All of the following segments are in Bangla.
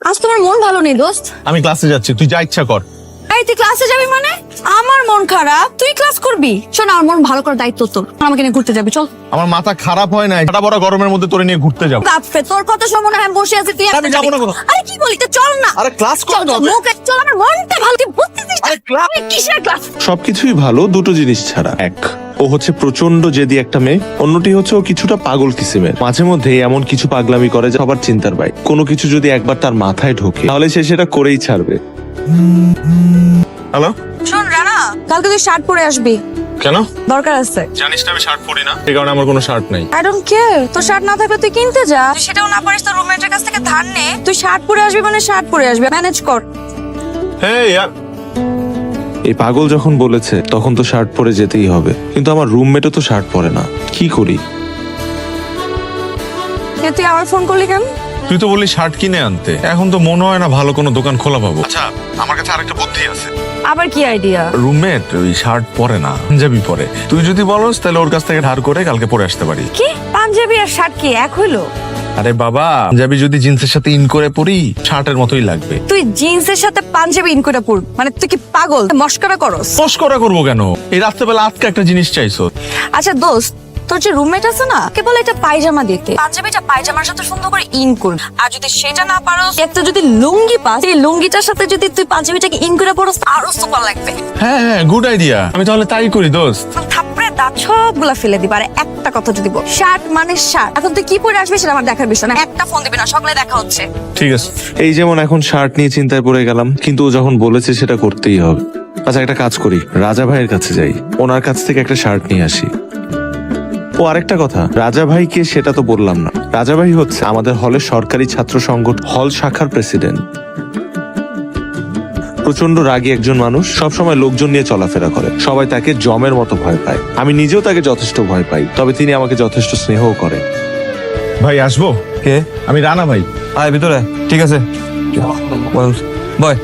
আজ তোমার মন ভালো নেই দোস্ত। আমি ক্লাসে যাচ্ছি, তুই যা ইচ্ছা কর। এই তুই ক্লাসে যাবি মানে? আমার মন খারাপ, তুই ক্লাস করবি? শোন, আমার মন ভালো করার দায়িত্ব তোর। আমাকে নিয়ে ঘুরতে যাবি, চল। আমার মাথা খারাপ হয় না, ফাটা বড় গরমের মধ্যে তোরে নিয়ে ঘুরতে যাবো। বাপরে, তোর কথা শুনে মনে হয় আমি বসে আছি, তুই আমি যাবো না কোথাও। আরে কি বলি, তো চল না। আরে ক্লাস চল করতে চল, হবে। মুখ চল, আমার মনটা ভালো, তুই বুঝতেছিস না? আরে ক্লাস কিসের ক্লাস? সবকিছুই ভালো, দুটো জিনিস ছাড়া। এক, ও হচ্ছে প্রচন্ড জেদি একটা মেয়ে। অন্যটি হচ্ছে ও কিছুটা পাগল কিসিমের। মাঝে মধ্যে এমন কিছু পাগলামি করে যে সবার চিন্তার বাইরে। কোনো কিছু যদি একবার তার মাথায় ঢোকে তাহলে সে সেটা করেই ছাড়বে। হ্যালো, শোন রানা, কালকে তুই শার্ট পরে আসবি, কেন? দরকার আছে। জানিস না আমি শার্ট পরি না, এই কারণে আমার কোনো শার্ট নাই। আই ডোন্ট কেয়ার, তোর শার্ট না থাকলে তুই কিনতে যা। তুই সেটাও না পারিস, তোর রুমমেটের কাছ থেকে ধার নে। তুই শার্ট পরে আসবি মানে শার্ট পরে আসবি, ম্যানেজ কর। হেই ইয়ার, এই পাগল যখন বলেছে তখন তো শার্ট পরে যেতেই হবে, কিন্তু আমার রুমমেটও তো শার্ট পরে না, কি করি? তুই আবার ফোন করলি কেন? তুই তো বললি শার্ট কিনে আনতে, এখন তো মনে হয় না ভালো কোনো দোকান খোলা পাবো। আচ্ছা, আমার কাছে আরেকটা বুদ্ধি আছে। আবার কি আইডিয়া? রুমমেট ওই শার্ট পরে না, পাঞ্জাবি পরে। তুই যদি বলস তাহলে ওর কাছ থেকে ধার করে কালকে পরে আসতে পারি। কি পাঞ্জাবি আর শার্ট কি এক হইলো? আরে বাবা, পাঞ্জাবি যদি জিন্সের সাথে ইন করে পরি শার্টের মতোই লাগবে। তুই জিন্সের সাথে পাঞ্জাবি ইন করে পর, মানে তুই কি পাগল? মস্করা করস? মস্করা করবো কেন? এই রাত্রেবেলা আজকে একটা জিনিস চাইছো। আচ্ছা দোস্ত, তোর যে রুমমেট আছে না, কেবল এটা পায়জামা দিতে, পাঞ্জাবিটা পায়জামার সাথে সুন্দর করে ইন কর। আর যদি সেটা না পারো, একটা যদি লুঙ্গি পাস, এই লুঙ্গিটার সাথে যদি তুই পাঞ্জাবিটাকে ইন করে পরস, আরো সুপার লাগবে। হ্যাঁ হ্যাঁ, গুড আইডিয়া। আমি তাহলে তাই করি দোস্ত। থাপড়ে দাঁত সবগুলা ফেলে দিবা। আর একটা কথা যদি বল, শার্ট মানে শার্ট। এখন তুই কি পরে আসবি সেটা আমার দেখার বিষয় না। একটা ফোন দিবি না, সকালে দেখা হচ্ছে। ঠিক আছে। এই যেমন এখন শার্ট নিয়ে চিন্তায় পড়ে গেলাম, কিন্তু ও যখন বলেছে সেটা করতেই হবে। আচ্ছা, একটা কাজ করি, রাজা ভাইয়ের কাছে যাই, ওনার কাছ থেকে একটা শার্ট নিয়ে আসি। ও আরেকটা কথা, রাজা ভাইকে সেটা তো বললাম না। রাজা ভাই হচ্ছে আমাদের হলের সরকারি ছাত্র সংগঠন হল শাখার প্রেসিডেন্ট। প্রচন্ড রাগী একজন মানুষ, সবসময় লোকজন নিয়ে চলাফেরা করে। সবাই তাকে জমের মতো ভয় পায়। আমি নিজেও তাকে যথেষ্ট ভয় পাই, তবে তিনি আমাকে যথেষ্ট স্নেহও করেন। ভাই আসবো? কে? আমি রানা ভাই। আয় ভিতরে, ঠিক আছে। বয়।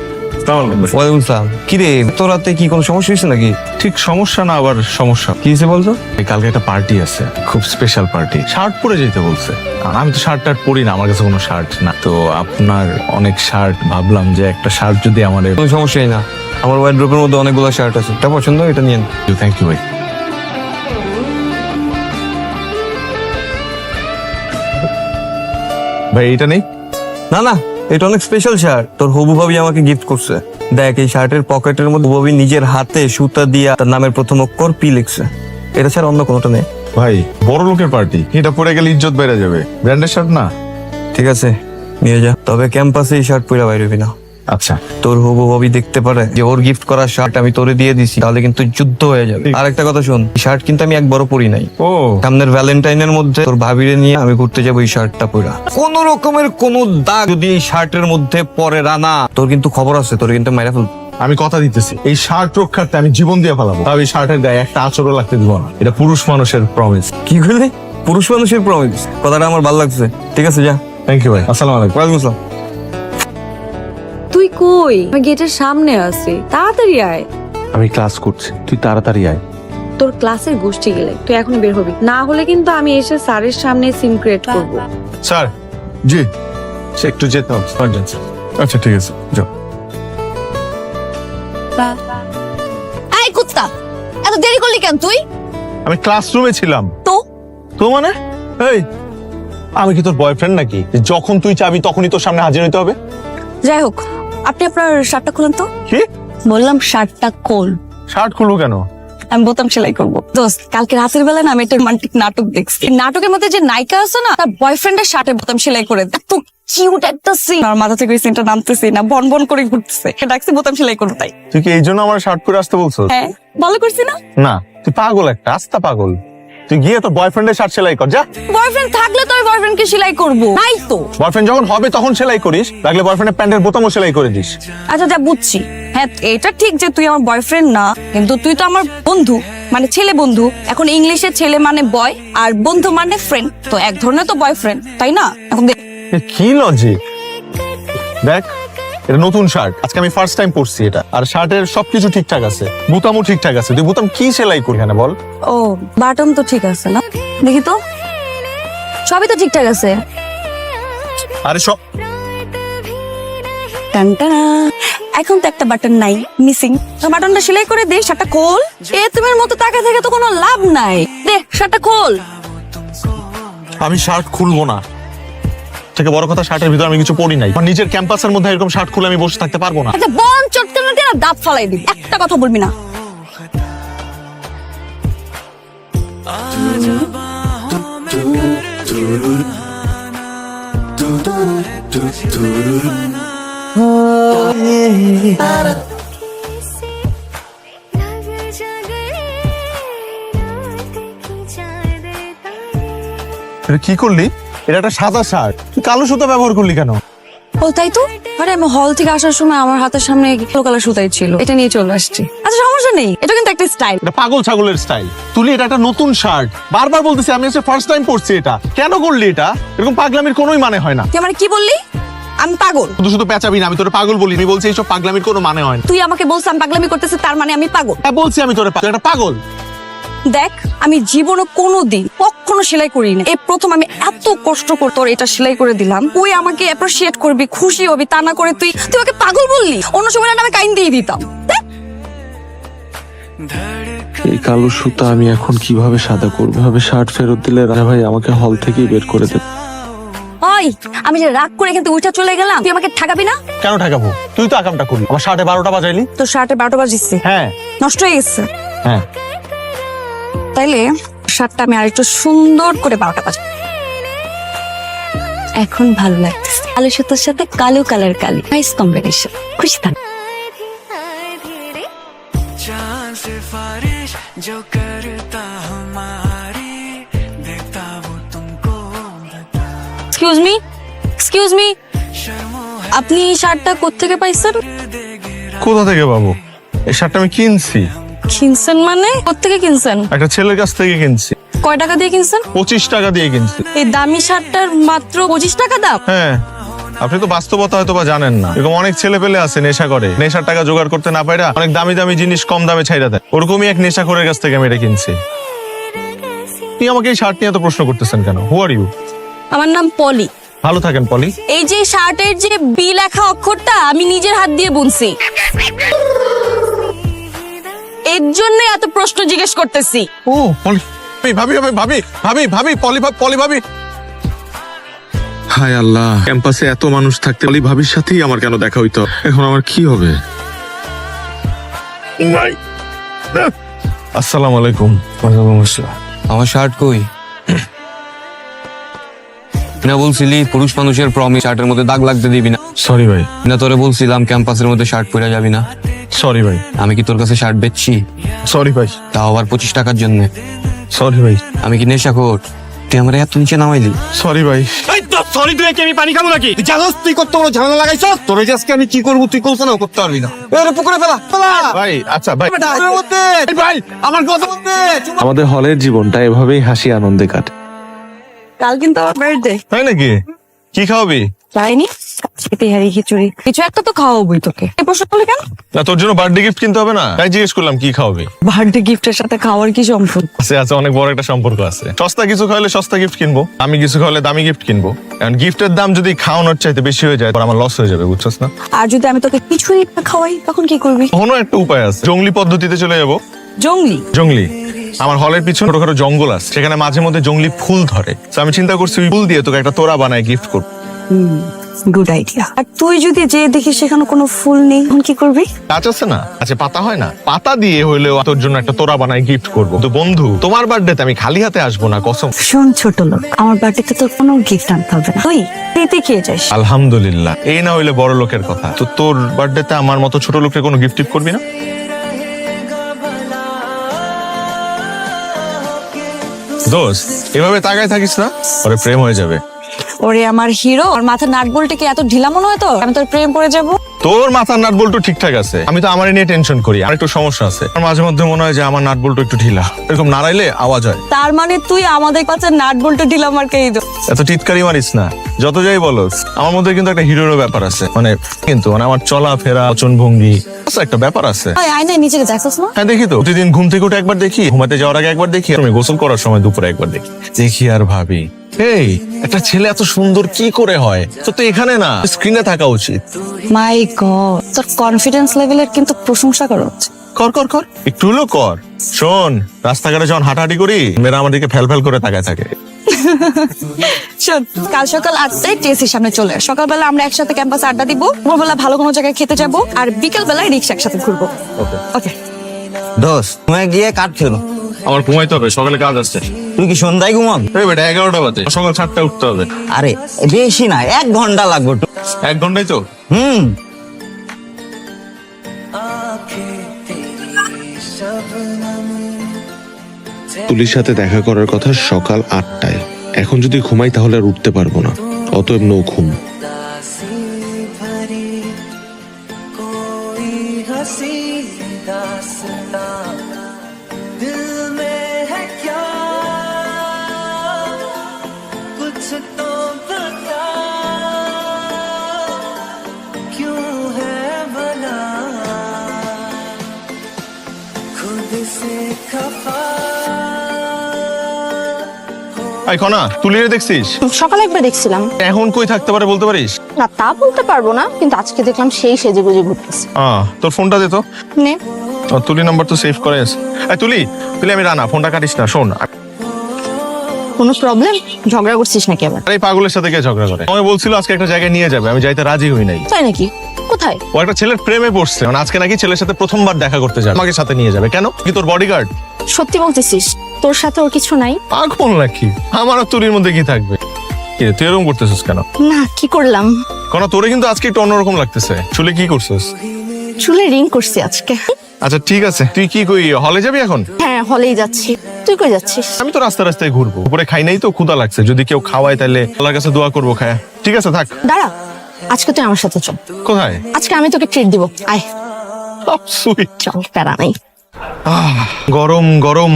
ওয়ালাইকুম সালাম। কি রে, তোর রাতে কি কোনো সমস্যা হয়েছে নাকি? ঠিক সমস্যা না, আবার সমস্যা। কি হয়েছে বলতো? এই কালকে একটা পার্টি আছে, খুব স্পেশাল পার্টি। শার্ট পরে যেতে বলছে। আর আমি তো শার্ট টার্ট পরি না, আমার কাছে কোনো শার্ট না। তো আপনার অনেক শার্ট, ভাবলাম যে একটা শার্ট যদি আমার। কোনো সমস্যাই না, আমার ওয়ার্ড্রোবের মধ্যে অনেকগুলো শার্ট আছে, এটা পছন্দ, এটা নিয়ে নেন। থ্যাংক ইউ ভাই। ভাই এইটা নেই? না না, এটা অনেক স্পেশাল শার্ট, তোর হবু ভাবি আমাকে গিফট করছে। দেখ, এই শার্টের পকেটের মধ্যে হবু ভাবি নিজের হাতে সুতা দিয়া তার নামের প্রথম অক্ষর পি লিখছে। এটা ছাড়া অন্য কোনোটা নেই। ভাই বড় লোকের পার্টি, এটা পরে গেলে ইজ্জত বেড়ে যাবে। ব্র্যান্ডের শার্ট না। ঠিক আছে, নিয়ে যা, তবে ক্যাম্পাসে এই শার্ট পরে বাইরে হবি না। আচ্ছা। তোর হবু ভাবি দেখতে পারে যে ওর গিফট করা শার্ট আমি তোরে দিয়ে দিছি, তাহলে কিন্তু যুদ্ধ হয়ে যাবে। আর একটা কথা শোন, শার্ট কিন্তু আমি একবারও পরি নাই। ও, সামনের ভ্যালেন্টাইনের মধ্যে তোর ভাবিরে নিয়ে আমি ঘুরতে যাবো এই শার্টটা পরা। কোন রকমের কোন দাগ যদি এই শার্টের মধ্যে পরে, রানা, তোর কিন্তু খবর আছে, তোর কিন্তু মাইরা ফেলবো। আমি কথা দিতেছি, এই শার্ট রক্ষার্থে আমি জীবন দিয়ে ফেলাবো। তবে এই শার্টের গায়ে একটা আঁচড়ও লাগতে দিব না। এটা পুরুষ মানুষের প্রমিস। কি করলি? পুরুষ মানুষের প্রমিস? কথাটা আমার ভালো লাগছে। ঠিক আছে, যা। থ্যাংক ইউ ভাই। আসসালামু আলাইকুম। ওয়ালাইকুম আসসালাম। তুই কই? আমি গেটের সামনে আছি, তাড়াতাড়ি আয়। আমি ক্লাস করছি, তুই তাড়াতাড়ি আয়। তোর ক্লাসের গোষ্ঠী গেলে তুই এখনই বের হবি, না হলে কিন্তু আমি এসে স্যারের সামনে সিম ক্রিয়েট করবো। স্যার। জি, সে একটু যেতে হবে, ইমার্জেন্সি। আচ্ছা ঠিক আছে, যাও। এই কুত্তা, এত দেরি করলি কেন তুই? আমি ক্লাসরুমে ছিলাম। তো তো মানে? এই, আমি কি তোর বয়ফ্রেন্ড নাকি যে যখন তুই চাবি তখনই তোর সামনে হাজির হতে হবে? যাই হোক, আপনি আপনার শার্টটা খুলেন তো। কি বললাম শার্টটা খোল। শার্ট খুলবো কেন? আমি বোতাম সেলাই করবো। দোস্ত, কালকে রাতের বেলা না আমি একটা রোমান্টিক নাটক দেখছি। এই নাটকের মধ্যে যে নায়িকা আছে না, তার বয়ফ্রেন্ডের শার্টের বোতাম সেলাই করে দেয়। এত কিউট একটা সিন, আমার মাথা থেকে ওই সিনটা নামতেছে না, বন বন করে ঘুরতেছে। ডাকছি বোতাম সেলাই করতে, তাই। তুই কি এই জন্য আমার শার্ট পরে আসতে বলছো? হ্যাঁ, ভালো করছি না? না, তুই পাগল একটা, আস্তা পাগল। তুই গিয়ে তোর বয়ফ্রেন্ডের শার্ট সেলাই কর, যা। বয়ফ্রেন্ড থাকলে তো বয়ফ্রেন্ডকে সেলাই করবো, নাই তো। বয়ফ্রেন্ড যখন হবে তখন সেলাই করিস, লাগলে বয়ফ্রেন্ডের প্যান্টের বোতামও সেলাই করে দিস। আচ্ছা, যা বুঝছি। হ্যাঁ, এটা ঠিক যে তুই আমার বয়ফ্রেন্ড না, কিন্তু তুই তো আমার বন্ধু, মানে ছেলে বন্ধু। এখন ইংলিশে ছেলে মানে বয় আর বন্ধু মানে ফ্রেন্ড, তো এক ধরনের তো বয়ফ্রেন্ড, তাই না? এখন দেখ, এ কি লজিক? দেখ, এটা নতুন শার্ট, আজকে আমি ফার্স্ট টাইম পরছি এটা। আর শার্টের সবকিছু ঠিকঠাক আছে, বোতামও ঠিকঠাক আছে। তুই বোতাম কি সেলাই করি না বল? ও, বাটন তো ঠিক আছে না? দেখি তো, সবই তো ঠিকঠাক আছে। আরে সব টানটানা। এখন তো একটা বাটন নাই, মিসিং। বাটনটা সেলাই করে দে, শার্টটা খোল। তুমি মতো তাকা থেকে তো কোনো লাভ নাই, দে শার্টটা খোল। আমি শার্ট খুলবো না। থেকে বড় কথা, শার্টের ভিতরে আমি কিছু পরি নাই। আমার নিজের ক্যাম্পাসের মধ্যে এরকম শার্ট খুলে আমি বসে থাকতে পারবো না। আচ্ছা বন চটকে না দিয়ে দাঁত ফালাই দিবি, একটা কথা বলবি না। এটা কি করলি? এটা একটা সাদা শার্ট, তুই কালো সুতা ব্যবহার করলি কেন? ও তাই তো। আরে আমি হল থেকে আসার সময় আমার হাতের সামনে কালো কালার সুতাই ছিল, এটা নিয়ে চলে আসছি। আচ্ছা সমস্যা নেই, এটা কিন্তু একটা স্টাইল। এটা পাগল ছাগলের স্টাইল। তুলি, এটা একটা নতুন শার্ট। বারবার বলতেছি, আমি হচ্ছে ফার্স্ট টাইম পরছি এটা। কেন করলি এটা? এরকম পাগলামির কোনোই মানে হয় না। তুই আমার কি বললি? আমি পাগল? শুধু শুধু পেঁচাবি না, আমি তোরে পাগল বলি। আমি বলছি এইসব পাগলামির কোনো মানে হয় না। তুই আমাকে বলছিস আমি পাগলামি করতেছি, তার মানে আমি পাগল? হ্যাঁ বলছি আমি তোরে একটা পাগল। দেখ, আমি জীবনে কোনোদিন কখনো সেলাই করিনি, এই প্রথম আমি এত কষ্ট করে তোর এটা সেলাই করে দিলাম। তুই আমাকে অ্যাপ্রিশিয়েট করবি, খুশি হবি, তা না করে তুই ওকে পাগল বললি। অন্য সময় না আমি কাইন দিয়ে দিতাম। দেখ, এই কালো সুতা আমি এখন কিভাবে সাদা করবো? ভাবে শার্ট ফেরত দিলে রাজা ভাই আমাকে হল থেকেই বের করে দেবে। ওই আমি যে রাগ করে এখান থেকে উঠা চলে গেলাম, তুই আমাকে ঠকাবি না? কেন ঠেকাবো? তুই তো আকামটা করলি। আমার শার্টে 12টা বাজাইলি। তোর শার্টে 12টা বাজিচ্ছে? হ্যাঁ। নষ্ট হয়ে গেছে? হ্যাঁ। তাইলে শার্টটা আমি আরেকটু সুন্দর করে 12টা বাজাই। এখন ভালো লাগতেছে, কালো সুতোর সাথে কালো কালার কালি, নাইস কম্বিনেশন। খুশি থাক। चांद सिफारिश जो करता हमारी देखता वो तुमको बता এক্সকিউজ মি, আপনি এই শার্টটা কোত্থেকে পাইছেন? কোথা থেকে পাবো? এই শার্টটা আমি কিনছি। কিনছেন মানে? কোত্থেকে কিনছেন? একটা ছেলের কাছ থেকে কিনছি। কয় টাকা দিয়ে কিনছেন? 25 টাকা দিয়ে কিনছি। এই দামি শার্টটার মাত্র 25 টাকা দাম? হ্যাঁ, আপনি তো বাস্তবতা হয়তো বা জানেন না। এরকম অনেক ছেলে পেলে আছে নেশা করে, নেশার টাকা জোগাড় করতে না পাইরা অনেক দামি দামি জিনিস কম দামে ছাইরা দেয়। ওরকমই এক নেশাখোরের কাছ থেকে আমি এটা কিনছি। আপনি আমাকে এই শার্ট নিয়ে এত প্রশ্ন করতেছেন কেন? হু আর ইউ? আমার নাম পলি। ভালো থাকেন পলি। এই যে শার্টের যে বি লেখা অক্ষরটা আমি নিজের হাত দিয়ে বুনছি, এর জন্য এত প্রশ্ন জিজ্ঞেস করতেছি। ও পলি, ভাবি ভাবি ভাবি ভাবি ভাবি পলি পলি ভাবি। হায় আল্লাহ, ক্যাম্পাসে এত মানুষ থাকতে অলি ভাবির সাথেই আমার কেন দেখা হইতো? এখন আমার কি হবে? আসসালামু আলাইকুম। আমার শার্ট কই? না বলছিলি পুরুষ মানুষের প্রমিস শার্টের মধ্যে দাগ লাগতে দিবি না। সরি ভাই। না তোরে বলছিলাম ক্যাম্পাসের মধ্যে শার্ট পরে যাবি না। সরি ভাই। আমি কি তোর কাছে শার্ট বেচছি? সরি ভাই। তাও আবার 25 টাকার জন্য? সরি ভাই। আমি কি নেশাখোর? তুই আমার এত নিচে নামাইলি? সরি ভাই। সরি তুই কি আমি পানি খাবো নাকি? তুই জানোস তুই কত বড় ঝামেলা লাগাইছ? তোর আজকে আমি কি করবো তুই করছ না, করতে পারবি না। এরে পুকুরে ফেলা ভাই আচ্ছা ভাই। ভাই আমার কথা বলতে। আমাদের হলের জীবনটা এভাবেই হাসি আনন্দে কাটে। কাল কিন্তু আমার বার্থডে। তাই নাকি? কি খাওয়াবি? যাইনি তেহারি খিচুড়ি কিছু একটা তো খাওয়াবই তোকে। এই প্রশ্ন করলে কেন? না, তোর জন্য বার্থডে গিফট কিনতে হবে না, তাই জিজ্ঞেস করলাম কি খাওয়াবি। বার্থডে গিফটের সাথে খাওয়ার কি সম্পর্ক? আছে আছে, অনেক বড় একটা সম্পর্ক আছে। সস্তা কিছু খাওয়ালে সস্তা গিফট কিনবো, আমি কিছু খাওয়ালে দামি গিফট কিনবো। কারণ গিফটের দাম যদি খাওয়ানোর চাইতে বেশি হয়ে যায় তখন আমার লস হয়ে যাবে, বুঝছস না? আর যদি আমি তোকে কিছুই না খাওয়াই তখন কি করবি? কোনো একটা উপায় আছে, জঙ্গলি পদ্ধতিতে চলে যাবো। জঙ্গলি? জঙ্গলি, আমার হলের পিছনে ছোটখাটো জঙ্গল আছে, সেখানে মাঝে মধ্যে জঙ্গলি ফুল ধরে। তো আমি চিন্তা করছি ওই ফুল দিয়ে তোকে একটা তোড়া বানায় গিফট করবো। Good idea. আর তুই যদি যে দেখিস সেখানে কোনো ফুল নেই তখন কি করবি? গাছ আছে না, আচ্ছা পাতা হয় না, পাতা দিয়ে হইলেও তোর জন্য একটা তোড়া বানায় গিফট করবো। তো বন্ধু, তোমার বার্থডেতে আমি খালি হাতে আসবো না, কসম। শোন ছোট লোক, আমার বার্থডেতে তোর কোনো গিফট আনতে হবে না, তুই পেতে খেয়ে যাস। আলহামদুলিল্লাহ, এই না হইলে বড় লোকের কথা। তো তোর বার্থডেতে আমার মতো ছোট লোকের কোনো গিফট করবি না? দোস্ত, এভাবে তাকায় থাকিস না, পরে প্রেম হয়ে যাবে। ওরে আমার হিরো, আর মাথার নাট বল্টে কি এত ঢিলা মনে হয় তোর? আমি তোর প্রেম করে যাব? তোর মাথার নাট বল্টু ঠিকঠাক আছে, আমি তো আমার নিয়ে টেনশন করি, আর একটু সমস্যা আছে। আমার মাঝে মধ্যে মনে হয় যে আমার নাট বল্টু একটু ঢিলা, এরকম নাড়াইলে আওয়াজ হয়। তার মানে তুই আমাদের কাছে নাট বল্টে ঢিলা মার্কেই দো? এত টিটকারি মারিস না, যত যাই বলস। আমার মধ্যে কিন্তু একটা হিরোর ব্যাপার আছে, মানে আমার চলা ফেরা, বচন ভঙ্গি, একটা ব্যাপার আছে। আয়নায় নিজেকে দেখছস না? হ্যাঁ দেখি তো, প্রতিদিন ঘুম থেকে উঠে একবার দেখি, ঘুমাতে যাওয়ার আগে একবার দেখি, আমি গোসল করার সময় দুপুরে একবার দেখি। দেখি আর ভাবি এই একটা ছেলে এত সুন্দর কি করে হয়? তো এখানে না, স্ক্রিনে থাকা উচিত। মাই গড, তোর কনফিডেন্স লেভেলের কিন্তু প্রশংসা করা হচ্ছে। কর কর কর, একটু হলেও কর। শোন, রাস্তাঘাটে যখন হাঁটাহাঁটি করি, মেয়েরা আমার দিকে ফেল ফেল করে তাকায় থাকে। শোন, কাল সকাল 8টায় টিএসসির সামনে চলে আস। সকালবেলা আমরা একসাথে ক্যাম্পাসে আড্ডা দিব, ভোরবেলা ভালো কোনো জায়গায় খেতে যাব, আর বিকেল বেলায় রিক্সা একসাথে ঘুরবো। ওকে। দোস্ত তুমি গিয়ে কাঠ খেলো। আমার ঘুমাইতে হবে, সকালে কাজ আসছে। তুই কি সন্ধ্যায় ঘুমান? এই বেটা 11টা বাজে, সকাল 7টায় উঠতে হবে। আরে বেশি না, 1 ঘন্টা লাগবে। 1 ঘন্টাই তো। হুম। তুলির সাথে দেখা করার কথা সকাল 8টায়। এখন যদি ঘুমাই তাহলে আর উঠতে পারবো না, অতএব নো ঘুম। कोई हंसी दास्तां दिल में है क्या कुछ तो बता क्यों है भला खुद से खफा এই কনা, তুলিরে দেখছিস? সকালে একবার দেখছিলাম। এখন কই থাকতে পারে বলতে পারিস? না তা বলতে পারবো না, কিন্তু আজকে দেখলাম সেই সেজেগুজে ঘুরতেছে। তোর ফোনটা দে তো। নে। তুলি নাম্বার তো সেভ করে আছে। এই তুলি, আমি রানা, ফোনটা কাটিস না। শোন, কোনো প্রবলেম? ঝগড়া করছিস নাকি আবার? আরে এই পাগলের সাথে কে ঝগড়া করে? আমি বলছিল আজকে একটা জায়গায় নিয়ে যাবে, আমি যাইতে রাজি হই নাই। তাই নাকি? কোথায়? ও একটা ছেলের প্রেমে পড়ছে, মানে আজকে নাকি ছেলের সাথে প্রথমবার দেখা করতে যাবে, আমাকে সাথে নিয়ে যাবে। কেন? কি তোর বডিগার্ড? সত্যি বলতেছিস? তোর সাথে ওর কিছু নাই? পাগল নাকি? আমার আর তুলির মধ্যে কি থাকবে? কি রে, তুই এরকম করতেছিস কেন? না, কি করলাম? কোনা, তোরে কিন্তু আজকে একটু অন্যরকম লাগতেছে। চুলে কি করছিস? চুলে রিং করছি আজকে। আচ্ছা ঠিক আছে, তুই কি কই হলে যাবি এখন? হ্যাঁ, হলেই যাচ্ছি। তুই কই যাচ্ছিস? আমি তো রাস্তায় রাস্তায় ঘুরবো, উপরে খাই নাই তো, ক্ষুধা লাগছে। যদি কেউ খাওয়ায় তাহলে আল্লাহর কাছে দোয়া করবো খায়। ঠিক আছে থাক। দাঁড়া, আজকে তুই আমার সাথে চল। কোথায়? আজকে আমি তোকে ট্রিট দিব, আয়। সুইট। চল, প্যারা নাই। গরম গরম।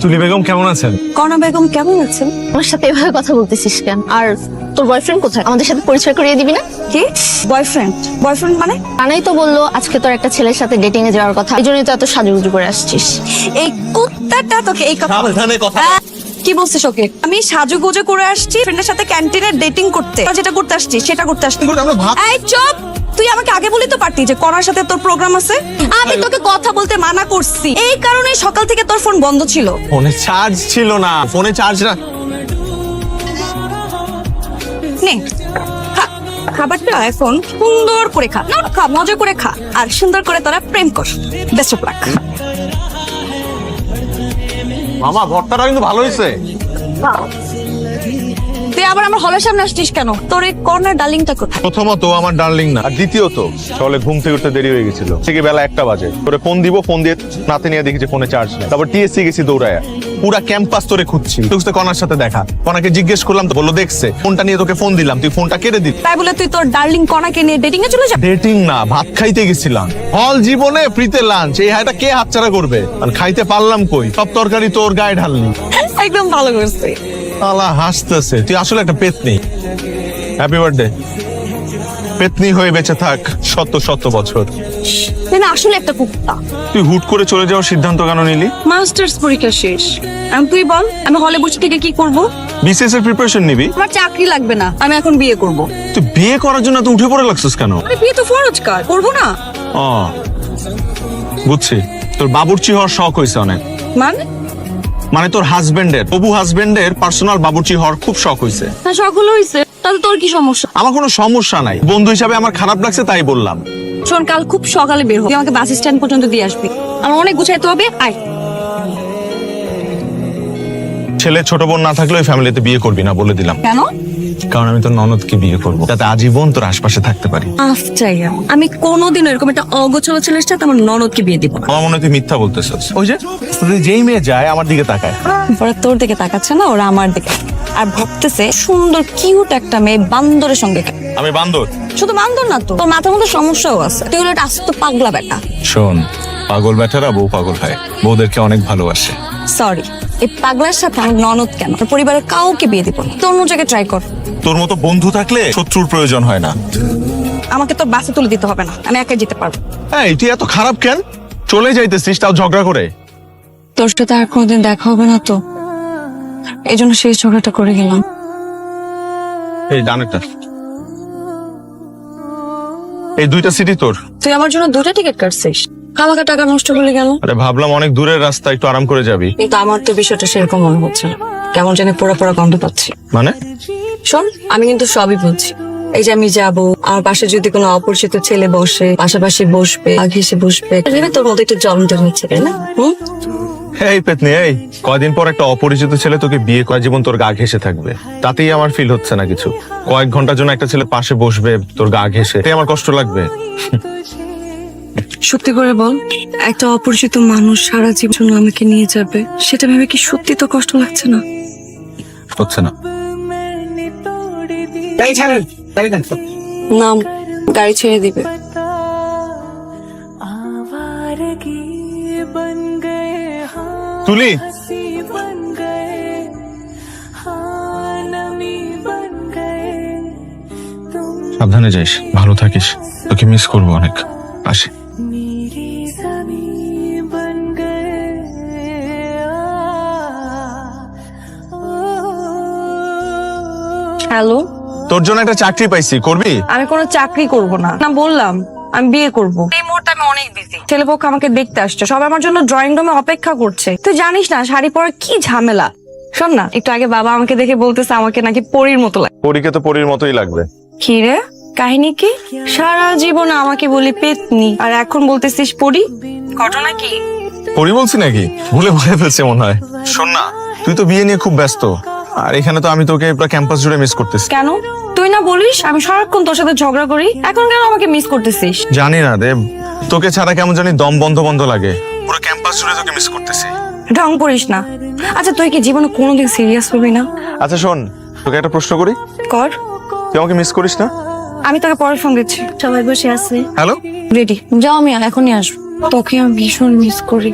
তুলি বেগম কেমন আছেন? কনা বেগম কেমন আছেন? আমার সাথে এভাবে কথা বলতেছিস কেন? আর তোর বয়ফ্রেন্ড কোথায়? আমাদের সাথে পরিচয় করিয়ে দিবি না? কি বয়ফ্রেন্ড? বয়ফ্রেন্ড মানে? কানাই তো বললো আজকে তোর একটা ছেলের সাথে ডেটিং এ যাওয়ার কথা, এই জন্যই তো এত সাজুগুজু করে আসছিস। এই কুত্তাটা তোকে এই কথা কি বলছিস ওকে? আমি সাজুগুজু করে আসছি ফ্রেন্ডের সাথে ক্যান্টিনে ডেটিং করতে। আর যেটা করতে আসছি সেটা করতে আসছি। এই চুপ! তুই আমাকে আগে বলি তো পারতি যে কনার সাথে তোর প্রোগ্রাম আছে। আমি তোকে কথা বলতে মানা করছি, এই কারণে সকাল থেকে তোর ফোন বন্ধ ছিল। ফোনে চার্জ ছিল না, ফোনে চার্জ না। নে খা, খাবারটা এখন সুন্দর করে খা। না খা, মজা করে খা, আর সুন্দর করে তোরা প্রেম কর। Best of luck. মামা, ভর্তাটা কিন্তু ভালো হয়েছে। তুই আবার আমার হলের সামনে আসছিস কেন? তোর এই কর্নার ডার্লিংটা কোথায়? প্রথমত আমার ডার্লিং না, আর দ্বিতীয়ত সকালে ঘুম থেকে উঠতে দেরি হয়ে গেছিল। থেকে বেলা 1টা বাজে। তোরে ফোন দিব, ফোন দিয়ে নাতে নিয়ে দেখি যে ফোনে চার্জ নেই। তারপর টিএসসি গেছি দৌড়ায়া, পুরা ক্যাম্পাস তোরে খুঁজছি। তুই কনার সাথে দেখা, কনাকে জিজ্ঞেস করলাম তো বললো দেখছে। ফোনটা নিয়ে তোকে ফোন দিলাম, তুই ফোনটা কেটে দিলি। তাই বলে তুই তোর ডার্লিং কনাকে নিয়ে ডেটিং এ চলে যাবি? ডেটিং না, ভাত খাইতে গেছিলাম। হল জীবনে ফ্রিতে লাঞ্চ, এই হাইটা কে হাতছাড়া করবে? আর খাইতে পারলাম কই, সব তরকারি তোর গায়ে ঢাললি। একদম ভালো করছিস। আলা হাসতেছে, তুই আসলে একটা পেতনি। Happy birthday. পেতনি হয়ে বেঁচে থাক শত শত বছর। তুই না আসলে একটা কুত্তা। তুই হুট করে চলে যাওয়ার সিদ্ধান্ত কেন নিলি? মাস্টার্স পরীক্ষা শেষ, এখন তুই বল আমি হলে বসে থেকে কি করব? বিসিএস এর প্রিপারেশন নিবি? আমার চাকরি লাগবে না, আমি এখন বিয়ে করব। তুই বিয়ে করার জন্য তো উঠে পড়ে লাগছিস কেন? আরে বিয়ে তো ফরজ কাজ, করবো না? ও বুঝছি, তোর বাবুর্চি হওয়ার শখ হয়েছে অনেক। মানে তোর হাজবেন্ডের, হবু হাজবেন্ডের পার্সোনাল বাবুর্চি হওয়ার খুব শখ হয়েছে। হ্যাঁ, শখগুলো হয়েছে, তাহলে তোর কি সমস্যা? আমার কোনো সমস্যা নাই, বন্ধু হিসাবে আমার খারাপ লাগছে তাই বললাম। শোন, কাল খুব সকালে বের হবে, আমাকে বাস স্ট্যান্ড পর্যন্ত দিয়ে আসবি। আমার অনেক গুছাইতে হবে, আয়। ছেলে ছোট বোন না থাকলে ওই ফ্যামিলিতে বিয়ে করবি না বলে দিলাম। কেন? কারণ আমি তোর ননদকে বিয়ে করবো, যাতে আজীবন তোর আশপাশে থাকতে পারি। আফটাইয়া আমি কোনোদিন এরকম একটা অগোছালো ছেলের সাথে আমার ননদকে বিয়ে দিব না। আমার মনে হয় তুই মিথ্যা বলতেছিস। ওই যে যেই মেয়ে যায় আমার দিকে তাকায়। ওরা তোর দিকে তাকাচ্ছে না, ওরা আমার দিকে, আর ভাবতেছে সুন্দর কিউট একটা মেয়ে বান্দরের সঙ্গে খেলে। আমি বান্দর? শুধু বান্দর না তো, তোর মাথার মধ্যে সমস্যাও আছে। তুই হলো একটা আস্ত পাগলা বেটা। শোন, পাগল ব্যাটারা বউ পাগল হয়, বউদেরকে অনেক ভালোবাসে। সরি, এই পাগলার সাথে আমার ননদ কেন, তোর পরিবারের কাউকে বিয়ে দিব না। তোর অন্য জায়গায় ট্রাই কর। তোর মতো বন্ধু থাকলে শত্রুর প্রয়োজন হয় না। আমাকে তোর বাসে তুলে দিতে হবে না, আমি একাই যেতে পারবো। এই তুই এত খারাপ কেন? চলে যাইতেছিস তাও ঝগড়া করে? তোর সাথে আর কোনোদিন দেখা হবে না তো, এই জন্য শেষ ঝগড়াটা করে গেলাম। এই ডানেরটা, এই দুইটা সিটি তোর। তুই আমার জন্য 2টা টিকিট কাটছিস, আমাকে টাকা নষ্ট করে গেল। আরে ভাবলাম অনেক দূরের রাস্তা, একটু আরাম করে যাবি। কিন্তু আমার তো বিষয়টা সেরকম মনে হচ্ছে না, কেমন জানি পোড়া পোড়া গন্ধ পাচ্ছি। মানে শোন, আমি কিন্তু সবই বলছি। এই যে আমি যাব, আমার পাশে যদি কোনো অপরিচিত ছেলে বসে, পাশাপাশি বসবে, আগে এসে বসবে, ভেবে তোর মধ্যে একটু জমজম হচ্ছে, তাই না? এই পেতনি, এই কয়দিন পর একটা অপরিচিত ছেলে তোকে বিয়ে করে জীবন তোর গা ঘেসে থাকবে, তাতেই আমার ফিল হচ্ছে না কিছু। কয়েক ঘন্টার জন্য একটা ছেলে পাশে বসবে তোর গা ঘেসে, তাই আমার কষ্ট লাগবে। সত্যি করে বল, একটা অপরিচিত মানুষ সারা জীবন আমাকে নিয়ে যাবে, সেটা ভেবে কি সত্যি তো কষ্ট লাগছে না? হচ্ছে না। না, গাড়ি ছেড়ে দিবে। आवारगी बन गए हाँ তুলি, बन गए हाँ नमी बन गए तुम সাবধানে যাইস, ভালো থাকিস, তোকে মিস করবো অনেক। আসি। मेरी ज़मीं बन गए হ্যালো, তোর জন্য একটা চাকরি পাইছি, করবি? আমি কোনো চাকরি করব না, না বললাম আমি বিয়ে করব। এই মুহূর্তে আমি অনেক বিজি, ছেলেপক্ষ আমাকে দেখতে আসছে, সবাই আমার জন্য ড্রয়িং রুমে অপেক্ষা করছে। তুই জানিস না শাড়ি পরা কি ঝামেলা। শোন না, একটু আগে বাবা আমাকে দেখে বলতেছে আমাকে নাকি পরীর মতো লাগে। পরীকে তো পরীর মতোই লাগবে। কি রে, কাহিনী কি? সারা জীবন আমাকে বলি পেতনি, আর এখন বলতেছিস পরী? ঘটনা কি? পরী বলছি নাকি? ভুলে ভুলে ফেলছে মনে হয়। শোন না, তুই তো বিয়ে নিয়ে খুব ব্যস্ত, আর এখানে তো আমি তোকে পুরো ক্যাম্পাস জুড়ে মিস করতেছি। কেন? তুই না বলিস আমি সারাক্ষণ তোর সাথে ঝগড়া করি, এখন কেন আমাকে মিস করতেছিস? জানি না দেব, তোকে ছাড়া কেমন জানি দম বন্ধ বন্ধ লাগে, পুরো ক্যাম্পাস জুড়ে তোকে মিস করতেছি। ঢং করিস না। আচ্ছা তুই কি জীবনে কোনোদিন সিরিয়াস হবি না? আচ্ছা শোন, তোকে একটা প্রশ্ন করি, কর। তুই আমাকে মিস করিস না? আমি তোকে পরে ফোন দিচ্ছি, সবাই বসে আছে, হ্যালো, রেডি যাও, আমি এখনই আসবো। তোকে আমি ভীষণ মিস করি,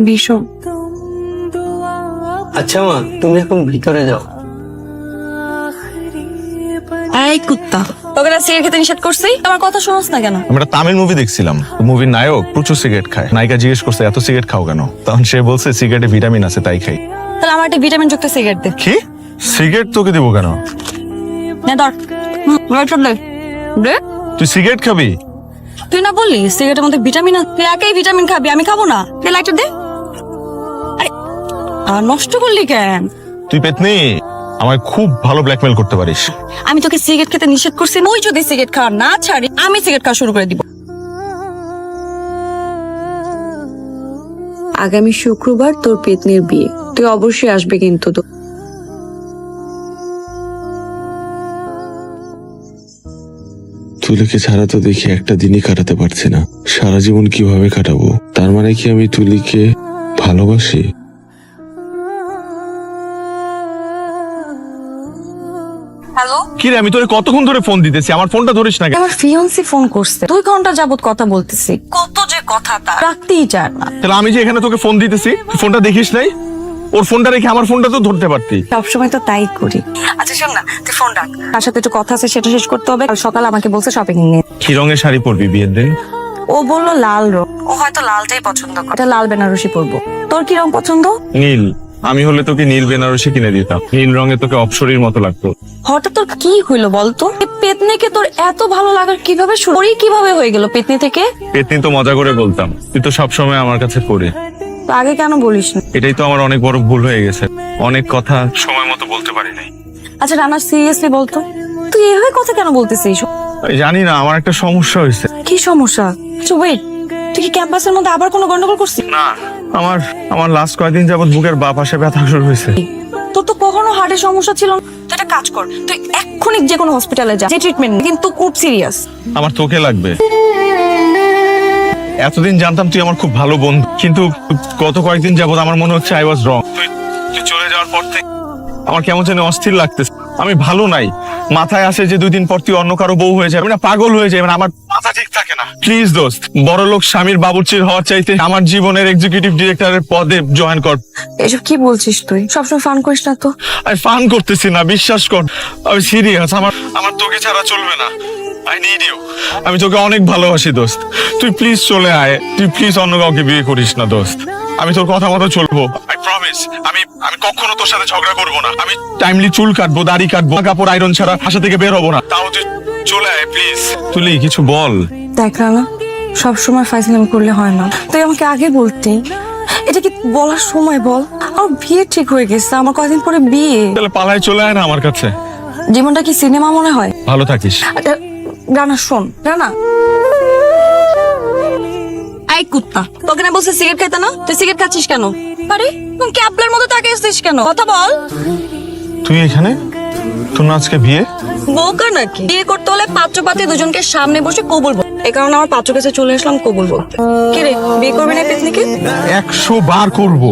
ভীষণ। আচ্ছা মা, তুমি এখন ভিতরে যাও। এই কুত্তা, তোকে না সিগারেট খেতে নিষেধ করছি, আমার কথা শুনোস না কেন? আমি একটা তামিল মুভি দেখছিলাম, মুভির নায়ক প্রচুর সিগারেট খায়, নায়িকা জিজ্ঞেস করছে এত সিগারেট খাও কেন, তখন সে বলছে সিগারেটে ভিটামিন আছে তাই খাই। তাহলে আমার একটা ভিটামিন যুক্ত সিগারেট দে। কি সিগারেট তোকে দিব কেন? নে ধর, লাইটার দে। দে। তুই সিগারেট খাবি? তুই না বললি সিগারেটের মধ্যে ভিটামিন আছে, তুই একাই ভিটামিন খাবি, আমি খাবো না? দে লাইটার দে। আরে আর নষ্ট করলি কেন? তুই পেতনি, আমায় খুব ভালো ব্ল্যাকমেল করতে পারিস। আমি তোকে সিগারেট খেতে নিষেধ করছি, ওই যদি সিগারেট খাওয়া না ছাড়ি আমি সিগারেট খাওয়া শুরু করে দিব। আগামী শুক্রবার তোর পেতনির বিয়ে, তুই অবশ্যই আসবে কিন্তু। তো তুলিকে ছাড়া তো দেখি একটা দিনই কাটাতে পারছি না, সারা জীবন কিভাবে কাটাবো? তার মানে কি আমি তুলিকে ভালোবাসি? হ্যালো, কি রে, আমি তোরে কতক্ষণ ধরে ফোন দিতেছি, আমার ফোনটা ধরিস না কেন? আমার ফিয়ান্সি ফোন করছে, 2 ঘন্টা যাবত কথা বলতেছি, কত যে কথা তার রাখতেই চায় না। তাহলে আমি যে এখানে তোকে ফোন দিতেছি, তুই ফোনটা দেখিস নাই? ওর ফোনটা রেখে আমার ফোনটা তো ধরতে পারতি। সবসময় তো তাই করি। আচ্ছা শোন না, তুই ফোন রাখ, তার সাথে একটু কথা আছে সেটা শেষ করতে হবে। কাল সকালে আমাকে বলছে শপিং নিয়ে। কি রঙের শাড়ি পরবি বিয়ের দিন? ও বললো লাল রং, ও হয়তো লালটাই পছন্দ করে, এটা লাল বেনারসি পরবো। তোর কি রং পছন্দ? নীল। আমি হলে তোকে নীল বেনারসি কিনে দিতাম, নীল রঙে তোকে অপসরীর মতো লাগতো। হঠাৎ তোর কি হইলো বলতো? এই পেতনিকে তোর এত ভালো লাগার কিভাবে শুরু? ওরই কিভাবে হয়ে গেল পেতনি থেকে? পেতনি তো মজা করে বলতাম, তুই তো সবসময় আমার কাছে পড়ে। তো আগে কেন বলিস না? এটাই তো আমার অনেক বড় ভুল হয়ে গেছে, অনেক কথা সময় মতো বলতে পারি নাই। আচ্ছা রানা, সিরিয়াসলি বলতো তুই এভাবে কথা কেন বলতেছিস? আমি জানি না, আমার একটা সমস্যা হয়েছে। কি সমস্যা? আচ্ছা ওয়েট, তুই কি ক্যাম্পাসের মধ্যে আবার কোনো গন্ডগোল করছিস? না, আমার লাস্ট কয়েকদিন যাবত বুকের বাঁ পাশে ব্যথা শুরু হয়েছে। তোর তো কখনো হার্টের সমস্যা ছিল না। তুই একটা কাজ কর, তুই এক্ষুনি যে কোনো হসপিটালে যা, যে ট্রিটমেন্ট কিন্তু খুব সিরিয়াস। আমার তোকে লাগবে। এতদিন জানতাম তুই আমার খুব ভালো বন্ধু, কিন্তু গত কয়েকদিন যাবত আমার মনে হচ্ছে আই ওয়াজ রং। তুই চলে যাওয়ার পর থেকে আমার কেমন যেন অস্থির লাগতেছে। আমি ভালো নাই, মাথায় আসে যে 2 দিন পর তুই অন্য কারো বউ হয়ে যাবে, আমি না পাগল হয়ে যাবে, মানে আমার মাথা ঠিক থাকে না। প্লিজ দোস্ত, বড় লোক স্বামীর বাবুর্চির হওয়ার চাইতে আমার জীবনের এক্সিকিউটিভ ডিরেক্টরের পদে জয়েন কর। এসব কি বলছিস তুই? সবসময় ফান করিস না তো। আমি ফান করতেছি না, বিশ্বাস কর, আমি সিরিয়াস। আমার তোকে ছাড়া চলবে না। I need you. আমি তোকে অনেক ভালোবাসি দোস্ত, তুই প্লিজ চলে আয়। তুই প্লিজ অন্য কাউকে বিয়ে করিস না দোস্ত। আমি তোর কথা মতো চলবো, আই প্রমিস। আমি কখনো তোর সাথে ঝগড়া করবো না। আমি টাইমলি চুল কাটবো, দাড়ি কাটবো, কাপড় আয়রন ছাড়া বাসা থেকে বের হবো না। তাও তুই চলে আয় প্লিজ। তুলি কিছু বল। দেখ না, সবসময় ফাইজলামি করলে হয় না। তুই আমাকে আগে বলতি। এটা কি বলার সময় বল? আমার বিয়ে ঠিক হয়ে গেছে, আমার কয়েকদিন পরে বিয়ে। তাহলে পালায় চলে আয় না আমার কাছে। জীবনটা কি সিনেমা মনে হয়? ভালো থাকিস। রানা শোন, রানা। এই কুত্তা, তোকে না বলছে সিগারেট খাইতে না? তুই সিগারেট খাচ্ছিস কেন? আরে তুই ক্যাপলার মতো তাকিয়ে আসছিস কেন? কথা বল। তুই এখানে? তোর না আজকে বিয়ে? বোকা নাকি? বিয়ে করতে হলে পাত্র পাত্রী দুজনকে সামনে বসে কবুল বল। এই কারণে আমার পাত্র কাছে চলে আসলাম কবুল বলতে। কি রে, বিয়ে করবি না পেতনিকে? 100 বার করবো।